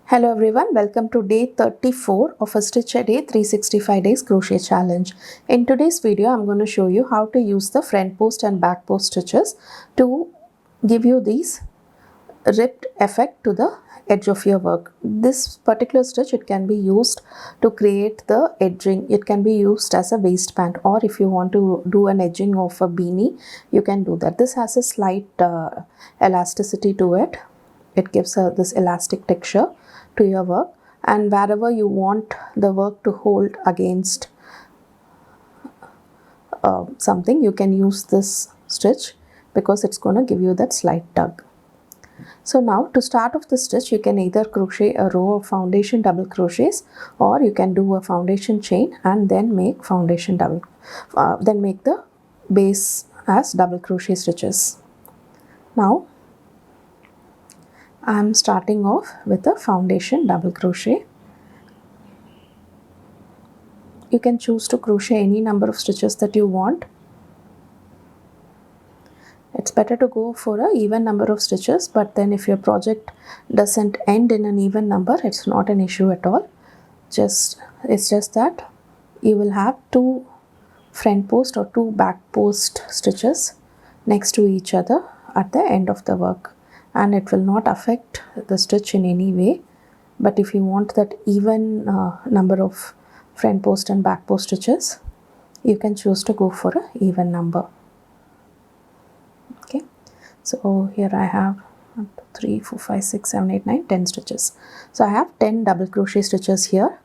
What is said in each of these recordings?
Hello everyone, welcome to day 34 of a Stitch a Day 365 days crochet challenge. In today's video, I'm going to show you how to use the front post and back post stitches to give you these ripped effect to the edge of your work. This particular stitch, it can be used to create the edging. It can be used as a waistband, or if you want to do an edging of a beanie, you can do that. This has a slight elasticity to it. It gives this elastic texture to your work, and wherever you want the work to hold against something, you can use this stitch because it's going to give you that slight tug. So now to start off the stitch, you can either crochet a row of foundation double crochets, or you can do a foundation chain and then make foundation double then make the base as double crochet stitches. Now I'm starting off with a foundation double crochet. You can choose to crochet any number of stitches that you want. It's better to go for an even number of stitches, but then if your project doesn't end in an even number, it's not an issue at all. It's just that you will have two front post or two back post stitches next to each other at the end of the work, and it will not affect the stitch in any way. But if you want that even number of front post and back post stitches, you can choose to go for an even number. Okay, so here I have 1, 2, 3, 4, 5, 6, 7, 8, 9, 10 stitches. So I have 10 double crochet stitches here.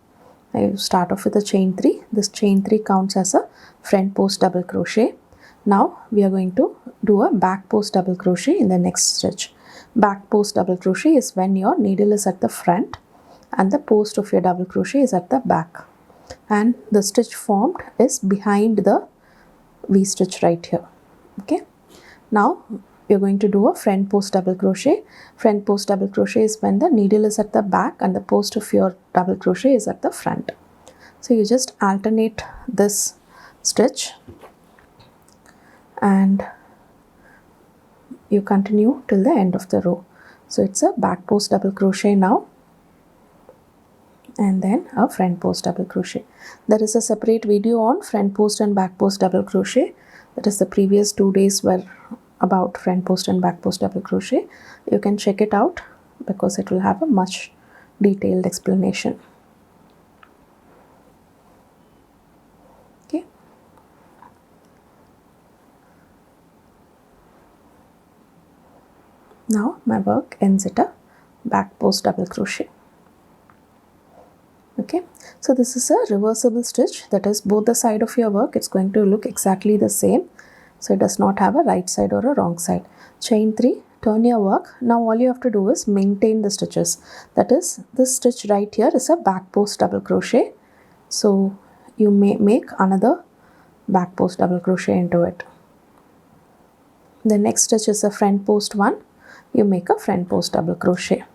I start off with a chain 3. This chain 3 counts as a front post double crochet. Now we are going to do a back post double crochet in the next stitch. Back post double crochet is when your needle is at the front and the post of your double crochet is at the back, and the stitch formed is behind the V stitch right here. Okay, now you're going to do a front post double crochet. Front post double crochet is when the needle is at the back and the post of your double crochet is at the front. So you just alternate this stitch and you continue till the end of the row. So it's a back post double crochet now, and then a front post double crochet. There is a separate video on front post and back post double crochet. That is, the previous 2 days were about front post and back post double crochet. You can check it out because it will have a much detailed explanation. Okay, now my work ends at a back post double crochet. Okay, so this is a reversible stitch, that is, both the side of your work, it's going to look exactly the same. So it does not have a right side or a wrong side. Chain 3, turn your work. Now all you have to do is maintain the stitches. That is, this stitch right here is a back post double crochet. So you may make another back post double crochet into it. The next stitch is a front post one. You make a front post double crochet.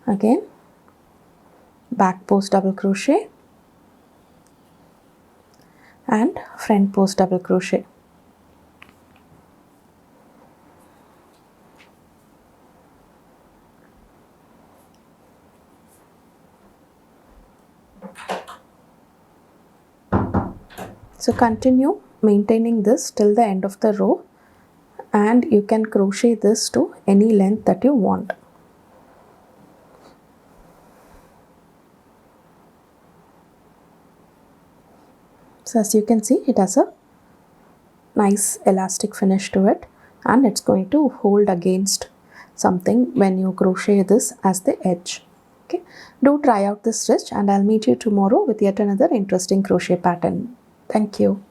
Again, back post double crochet and front post double crochet. So continue maintaining this till the end of the row, and you can crochet this to any length that you want. So as you can see, it has a nice elastic finish to it, and it's going to hold against something when you crochet this as the edge. Okay, do try out this stitch, and I'll meet you tomorrow with yet another interesting crochet pattern. Thank you.